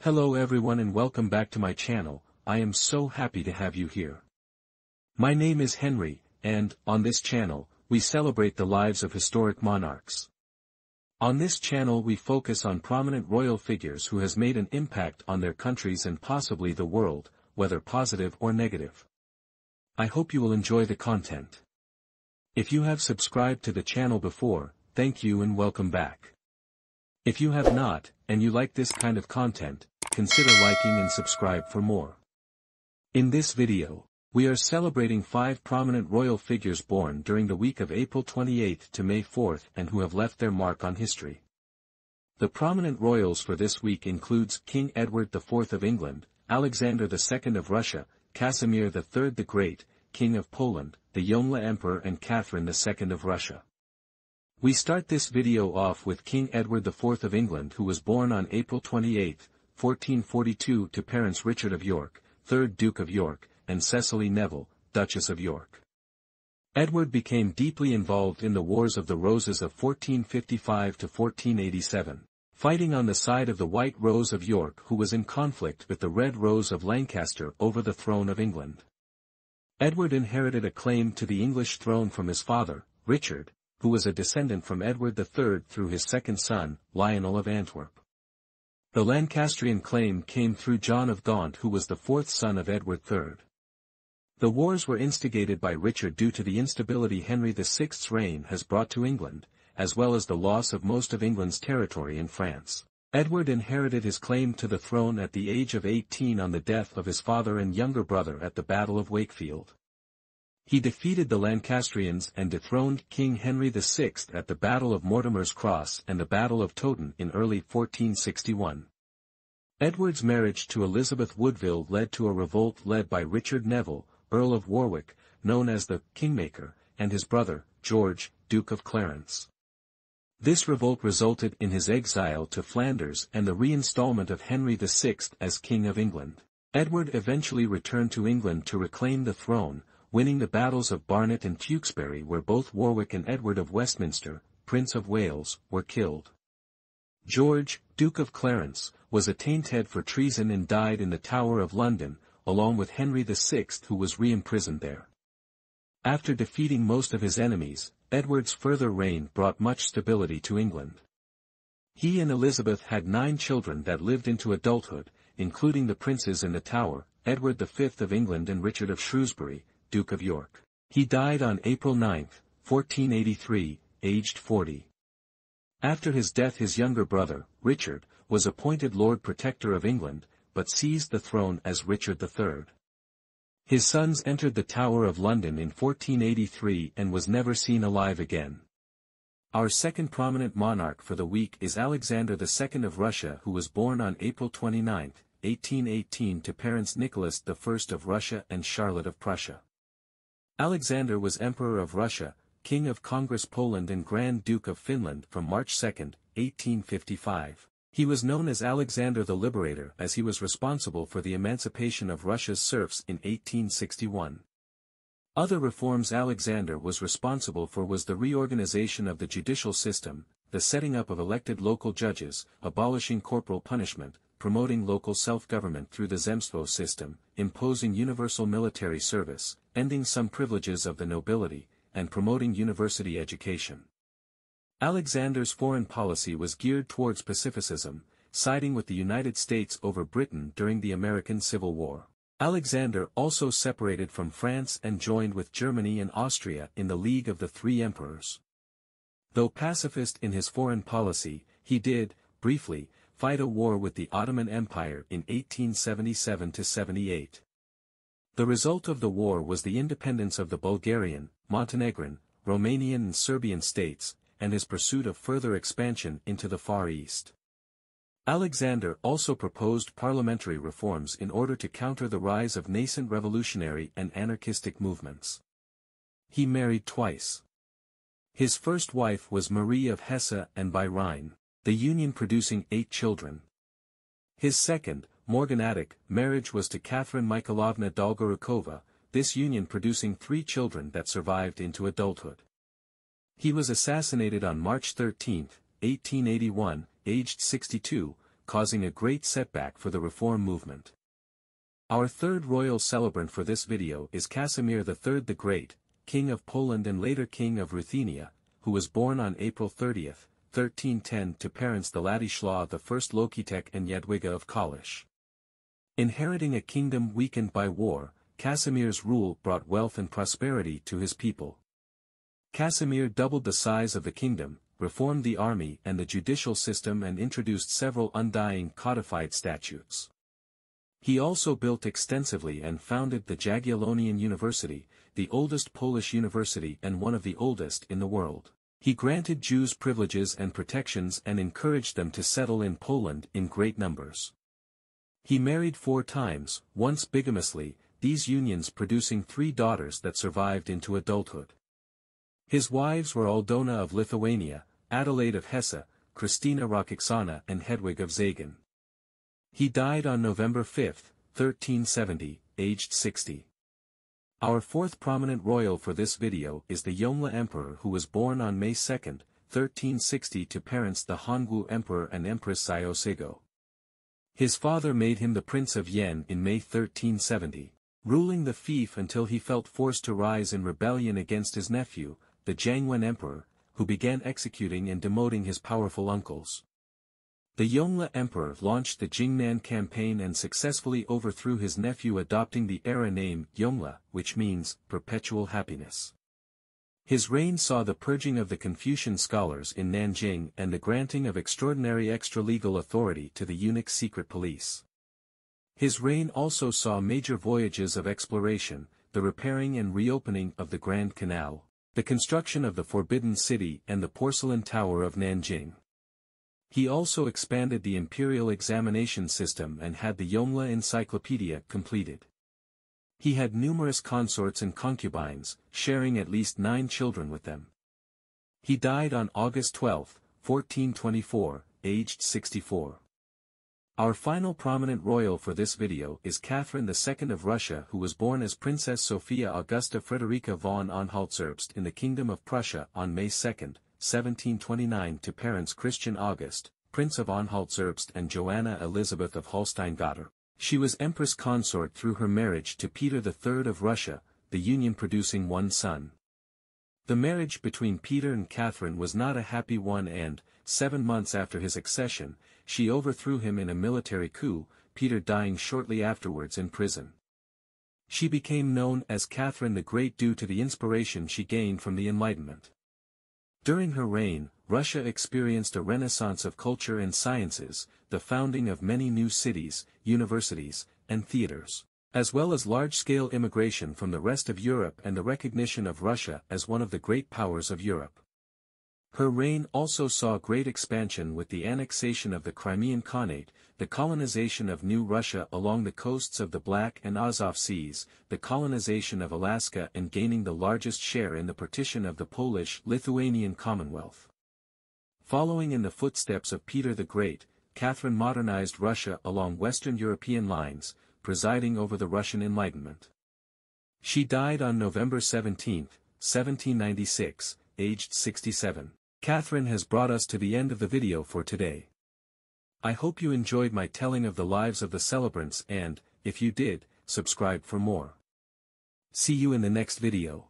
Hello everyone and welcome back to my channel. I am so happy to have you here. My name is Henry, and, on this channel, we celebrate the lives of historic monarchs. On this channel we focus on prominent royal figures who has made an impact on their countries and possibly the world, whether positive or negative. I hope you will enjoy the content. If you have subscribed to the channel before, thank you and welcome back. If you have not, and you like this kind of content, consider liking and subscribe for more. In this video, we are celebrating 5 prominent royal figures born during the week of April 28 to May 4 and who have left their mark on history. The prominent royals for this week includes King Edward IV of England, Alexander II of Russia, Casimir III the Great, King of Poland, the Yonla Emperor and Catherine II of Russia. We start this video off with King Edward IV of England, who was born on April 28, 1442 to parents Richard of York, 3rd Duke of York, and Cecily Neville, Duchess of York. Edward became deeply involved in the Wars of the Roses of 1455 to 1487, fighting on the side of the White Rose of York, who was in conflict with the Red Rose of Lancaster over the throne of England. Edward inherited a claim to the English throne from his father, Richard, who was a descendant from Edward III through his second son, Lionel of Antwerp. The Lancastrian claim came through John of Gaunt, who was the 4th son of Edward III. The wars were instigated by Richard due to the instability Henry VI's reign has brought to England, as well as the loss of most of England's territory in France. Edward inherited his claim to the throne at the age of 18 on the death of his father and younger brother at the Battle of Wakefield. He defeated the Lancastrians and dethroned King Henry VI at the Battle of Mortimer's Cross and the Battle of Towton in early 1461. Edward's marriage to Elizabeth Woodville led to a revolt led by Richard Neville, Earl of Warwick, known as the Kingmaker, and his brother, George, Duke of Clarence. This revolt resulted in his exile to Flanders and the reinstallment of Henry VI as King of England. Edward eventually returned to England to reclaim the throne, winning the battles of Barnet and Tewkesbury, where both Warwick and Edward of Westminster, Prince of Wales, were killed. George, Duke of Clarence, was attainted for treason and died in the Tower of London, along with Henry VI, who was re-imprisoned there. After defeating most of his enemies, Edward's further reign brought much stability to England. He and Elizabeth had 9 children that lived into adulthood, including the princes in the Tower, Edward V of England and Richard of Shrewsbury, Duke of York. He died on April 9, 1483, aged 40. After his death his younger brother, Richard, was appointed Lord Protector of England, but seized the throne as Richard III. His sons entered the Tower of London in 1483 and was never seen alive again. Our second prominent monarch for the week is Alexander II of Russia, who was born on April 29, 1818 to parents Nicholas I of Russia and Charlotte of Prussia. Alexander was Emperor of Russia, King of Congress Poland and Grand Duke of Finland from March 2, 1855. He was known as Alexander the Liberator as he was responsible for the emancipation of Russia's serfs in 1861. Other reforms Alexander was responsible for was the reorganization of the judicial system, the setting up of elected local judges, abolishing corporal punishment, promoting local self-government through the zemstvo system, imposing universal military service, ending some privileges of the nobility, and promoting university education. Alexander's foreign policy was geared towards pacificism, siding with the United States over Britain during the American Civil War. Alexander also separated from France and joined with Germany and Austria in the League of the Three Emperors. Though pacifist in his foreign policy, he did, briefly, fight a war with the Ottoman Empire in 1877–78. The result of the war was the independence of the Bulgarian, Montenegrin, Romanian and Serbian states, and his pursuit of further expansion into the Far East. Alexander also proposed parliamentary reforms in order to counter the rise of nascent revolutionary and anarchistic movements. He married twice. His first wife was Marie of Hesse and by Rhine, the union producing 8 children. His second, morganatic, marriage was to Catherine Mikhailovna Dolgorukova, this union producing 3 children that survived into adulthood. He was assassinated on March 13, 1881, aged 62, causing a great setback for the reform movement. Our third royal celebrant for this video is Casimir III the Great, King of Poland and later King of Ruthenia, who was born on April 30, 1310 to parents the Ladislaw I Lokitek and Jadwiga of Kalisz. Inheriting a kingdom weakened by war, Casimir's rule brought wealth and prosperity to his people. Casimir doubled the size of the kingdom, reformed the army and the judicial system and introduced several undying codified statutes. He also built extensively and founded the Jagiellonian University, the oldest Polish university and one of the oldest in the world. He granted Jews privileges and protections and encouraged them to settle in Poland in great numbers. He married 4 times, once bigamously, these unions producing 3 daughters that survived into adulthood. His wives were Aldona of Lithuania, Adelaide of Hesse, Christina Rokicsana and Hedwig of Zagen. He died on November 5, 1370, aged 60. Our fourth prominent royal for this video is the Yongle Emperor who was born on May 2, 1360 to parents the Hongwu Emperor and Empress Xiaosego. His father made him the Prince of Yen in May 1370, ruling the fief until he felt forced to rise in rebellion against his nephew, the Jiangwen Emperor, who began executing and demoting his powerful uncles. The Yongle Emperor launched the Jingnan campaign and successfully overthrew his nephew, adopting the era name Yongle, which means perpetual happiness. His reign saw the purging of the Confucian scholars in Nanjing and the granting of extraordinary extra-legal authority to the eunuch secret police. His reign also saw major voyages of exploration, the repairing and reopening of the Grand Canal, the construction of the Forbidden City and the Porcelain Tower of Nanjing. He also expanded the imperial examination system and had the Yongle Encyclopedia completed. He had numerous consorts and concubines, sharing at least 9 children with them. He died on August 12, 1424, aged 64. Our final prominent royal for this video is Catherine II of Russia, who was born as Princess Sophia Augusta Frederica von Anhalt-Zerbst in the Kingdom of Prussia on May 2, 1729 to parents Christian August, Prince of Anhalt-Zerbst and Joanna Elizabeth of Holstein-Gottorp. She was Empress consort through her marriage to Peter III of Russia, the union producing 1 son. The marriage between Peter and Catherine was not a happy one and, 7 months after his accession, she overthrew him in a military coup, Peter dying shortly afterwards in prison. She became known as Catherine the Great due to the inspiration she gained from the Enlightenment. During her reign, Russia experienced a renaissance of culture and sciences, the founding of many new cities, universities, and theaters, as well as large-scale immigration from the rest of Europe and the recognition of Russia as one of the great powers of Europe. Her reign also saw great expansion with the annexation of the Crimean Khanate, the colonization of New Russia along the coasts of the Black and Azov Seas, the colonization of Alaska and gaining the largest share in the partition of the Polish-Lithuanian Commonwealth. Following in the footsteps of Peter the Great, Catherine modernized Russia along Western European lines, presiding over the Russian Enlightenment. She died on November 17, 1796, aged 67. Catherine has brought us to the end of the video for today. I hope you enjoyed my telling of the lives of the celebrants and, if you did, subscribe for more. See you in the next video.